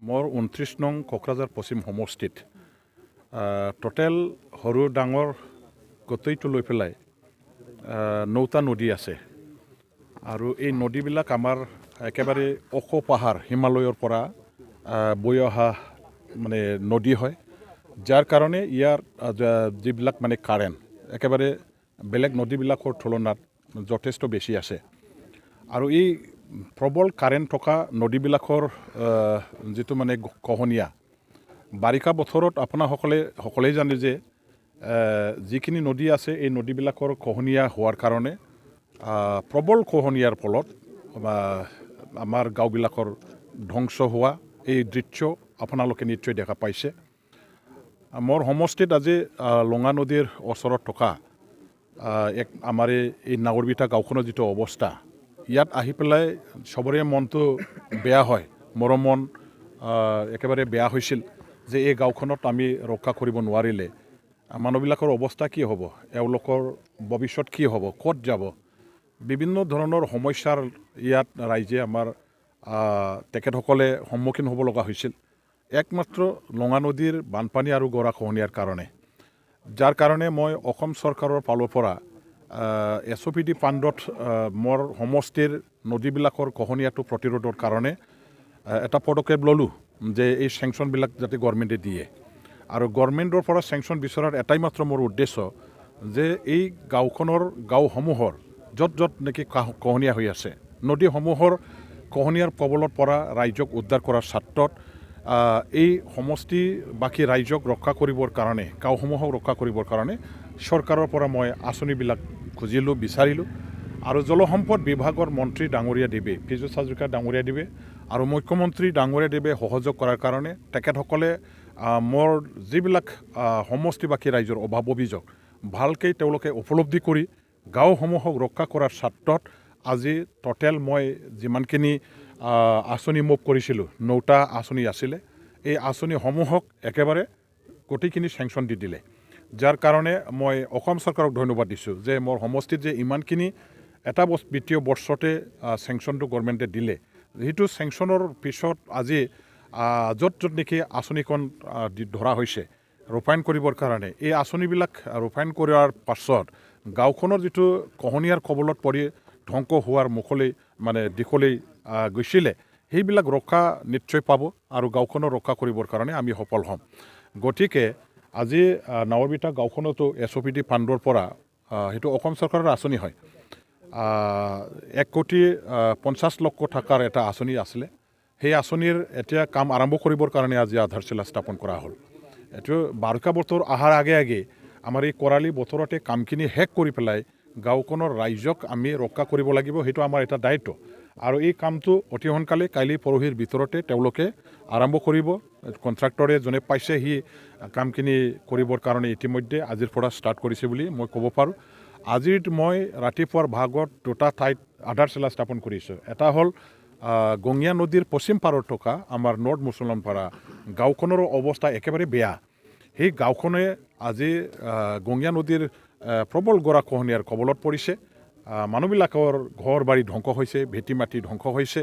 मोर 29 नং क'क्राझार पश्चिम समष्टित total हरु डांगर गतैটো লৈ পেলাই 9টা नदी আছে আৰু এই নদীবিলাক আমাৰ একেবাৰে ওখ পাহাৰ হিমালয়ৰ পৰা বৈ অহা মানে নদী হয় যাৰ কাৰণে ইয়াৰ যিবিলাক মানে কাৰেন্ট একেবাৰে বেলেগ নদীবিলাকৰ তুলনাত যথেষ্ট বেছি আছে আৰু এই प्रबल कारेन्ट থকা নদীবিলাকৰ যেটো মানে কহনিয়া বাৰিষা বতৰত আপোনাসকলে জানে যে যিখিনি নদী আছে এই নদীবিলাকৰ কহনিয়া হোৱাৰ কাৰণে প্ৰবল কহনিয়াৰ ফলত আমাৰ গাঁওবিলাকৰ ধ্বংস হোৱা এই দৃশ্য আপোনালোকে নিশ্চয় দেখা পাইছে মোৰ সমষ্টিত আজি লঙা নদীৰ ওচৰত থকা এক আমাৰ এই নাগৰবিটা গাঁওখনৰ যেটো অৱস্থা ইয়াত আহি পেলাই সবৰে মনটো বেয়া হয় মোৰ মন একেবাৰে বেয়া হৈছিল যে এই গাঁওখনত আমি ৰক্ষা কৰিব নোৱাৰিলে মানুহবিলাকৰ অৱস্থা কি হ'ব এওঁলোকৰ ভৱিষ্যত কি হ'ব ক'ত যাব বিভিন্ন ধৰণৰ সমস্যাৰ ইয়াত ৰাইজে আমাৰ তেখেতসকলে সন্মুখীন হ'ব লগা হৈছিল একমাত্ৰ লঙা নদীৰ বানপানী আৰু গৰাখহনীয়াৰ কাৰণে যাৰ কাৰণে মই অসম চৰকাৰৰ ফালৰ পৰা SOPD ফাণ্ডত মোৰ সমষ্টিৰ নদীবিলাকৰ কহনিয়াটো প্ৰতিৰোধৰ কাৰণে এটা পদক্ষেপ ললো যে এই স্যাংচনবিলাক যাতে গভৰ্ণমেণ্টে দিয়ে আৰু গভৰ্ণমেণ্টৰ পৰা স্যাংচন বিচৰাৰ এটাই মাত্ৰ মোৰ উদ্দেশ্য যে এই গাঁওসমূহৰ য'ত নেকি কহনিয়া হৈ আছে নদীসমূহৰ কহনিয়াৰ কবলৰ পৰা ৰাইজক উদ্ধাৰ কৰাৰ স্বাৰ্থত এই সমষ্টি বাকি ৰাইজক ৰক্ষা কৰিবৰ কাৰণে গাঁওসমূহক ৰক্ষা কৰিবৰ কাৰণে চৰকাৰৰ পৰা মই আঁচনিবিলাক খুজিলোঁ বিচাৰিলোঁ আৰু জলসম্পদ বিভাগৰ মন্ত্ৰী ডাঙৰীয়া দেৱে পীযুষ হাজৰিকা ডাঙৰীয়া দেৱে আৰু মুখ্যমন্ত্ৰী ডাঙৰীয়া দেৱে সহযোগ কৰাৰ কাৰণে তেখেতসকলে মোৰ যিবিলাক সমষ্টিবাসী ৰাইজৰ অভাৱ অভিযোগ ভালকৈ তেওঁলোকে উপলব্ধি কৰি গাঁওসমূহক ৰক্ষা কৰাৰ স্বাৰ্থত আজি টোটেল মই যিমানখিনি আঁচনি মুভ কৰিছিলোঁ 9টা আঁচনি আছিলে এই আঁচনিসমূহক একেবাৰে গোটেইখিনি স্যাংচন দি দিলে যাৰ কাৰণে মই অসম চৰকাৰক ধন্যবাদ দিছোঁ যে মোৰ সমষ্টিত যে ইমানখিনি এটা বিত্তীয় বৰ্ষতে স্যাংচনটো গভৰ্ণমেণ্টে দিলে সেইটো স্যাংচনৰ পিছত আজি য'ত নেকি আঁচনিখন ধৰা হৈছে ৰূপায়ণ কৰিবৰ কাৰণে এই আঁচনিবিলাক ৰূপায়ণ কৰাৰ পাছত গাঁওখনৰ যিটো কহনিয়াৰ কবলত পৰি ধ্বংস হোৱাৰ মুখলৈ মানে দিশলৈ গৈছিলে সেইবিলাক ৰক্ষা নিশ্চয় পাব আৰু গাঁওখনৰ ৰক্ষা কৰিবৰ কাৰণে আমি সফল হ'ম গতিকে আজি নাৱৰবিটা গাঁওখনতো SOPD ফাণ্ডৰ পৰা সেইটো অসম চৰকাৰৰ আঁচনি হয় 1,50,00,000 টকাৰ এটা আঁচনি আছিলে সেই আঁচনিৰ এতিয়া কাম আৰম্ভ কৰিবৰ কাৰণে আজি আধাৰশিলা স্থাপন কৰা হ'ল এইটো বাৰিষা বতৰ অহাৰ আগে আমাৰ এই কৰালি বতৰতে কামখিনি শেষ কৰি পেলাই গাঁওখনৰ ৰাইজক আমি ৰক্ষা কৰিব লাগিব সেইটো আমাৰ এটা দায়িত্ব আৰু এই কামটো অতি সোনকালে কাইলৈ পৰহিৰ ভিতৰতে তেওঁলোকে আৰম্ভ কৰিব কন্ট্ৰাক্টৰে জনে পাইছে হি কামখিনি কৰিবৰ কাৰণে ইতিমধ্যে আজিৰ পৰা ষ্টাৰ্ট কৰিছে বুলি মই ক'ব পাৰোঁ আজিৰ মই ৰাতিপুৱাৰ ভাগত দুটা ঠাইত আধাৰশিলা স্থাপন কৰিছোঁ এটা হ'ল গঙিয়া নদীৰ পশ্চিম পাৰত থকা আমাৰ নৰ্থ মুছলমানপাৰা গাঁওখনৰ অৱস্থা একেবাৰে বেয়া সেই গাঁওখনে আজি গঙিয়া নদীৰ প্ৰবল গৰাখহনীয়াৰ কবলত পৰিছে মানুহবিলাকৰ ঘৰ বাৰী ধ্বংস হৈছে ভেটি মাটি ধ্বংস হৈছে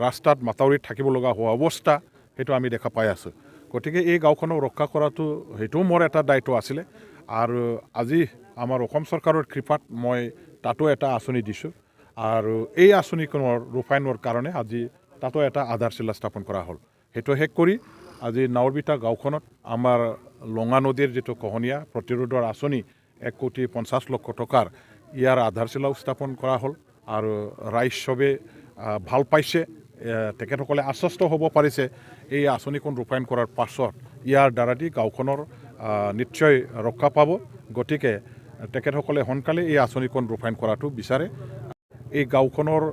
ৰাস্তাত মাতাউৰিত থাকিব লগা হোৱা অৱস্থা সেইটো আমি দেখা পাই আছোঁ গতিকে এই গাঁওখনক ৰক্ষা কৰাটো সেইটো মোৰ এটা দায়িত্ব আছিলে আৰু আজি আমাৰ অসম চৰকাৰৰ কৃপাত মই তাতো এটা আঁচনি দিছোঁ আৰু এই আঁচনিখনৰ ৰূপায়ণৰ কাৰণে আজি তাতো এটা আধাৰশিলা স্থাপন কৰা হ'ল সেইটো শেষ কৰি আজি নাৱৰবিটা গাঁওখনত আমাৰ লঙা নদীৰ যিটো কহনিয়া প্ৰতিৰোধৰ আঁচনি 1,50,00,000 টকাৰ ইয়াৰ আধাৰশিলাও স্থাপন কৰা হ'ল আৰু ৰাইজ চবে ভাল পাইছে তেখেতসকলে আশ্বস্ত হ'ব পাৰিছে এই আঁচনিখন ৰূপায়ণ কৰাৰ পাছত ইয়াৰ দ্বাৰাদি গাঁওখনৰ নিশ্চয় ৰক্ষা পাব গতিকে তেখেতসকলে সোনকালে এই আঁচনিখন ৰূপায়ণ কৰাটো বিচাৰে এই গাঁওখনৰ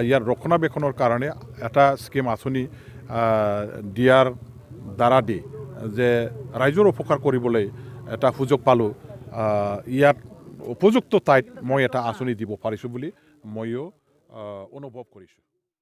ইয়াৰ ৰক্ষণাবেক্ষণৰ কাৰণে এটা স্কিম আঁচনি দিয়াৰ দ্বাৰা দি যে ৰাইজৰ উপকাৰ কৰিবলৈ এটা সুযোগ পালোঁ ইয়াত উপযুক্ত ঠাইত মই এটা আঁচনি দিব পাৰিছোঁ বুলি ময়ো অনুভৱ কৰিছোঁ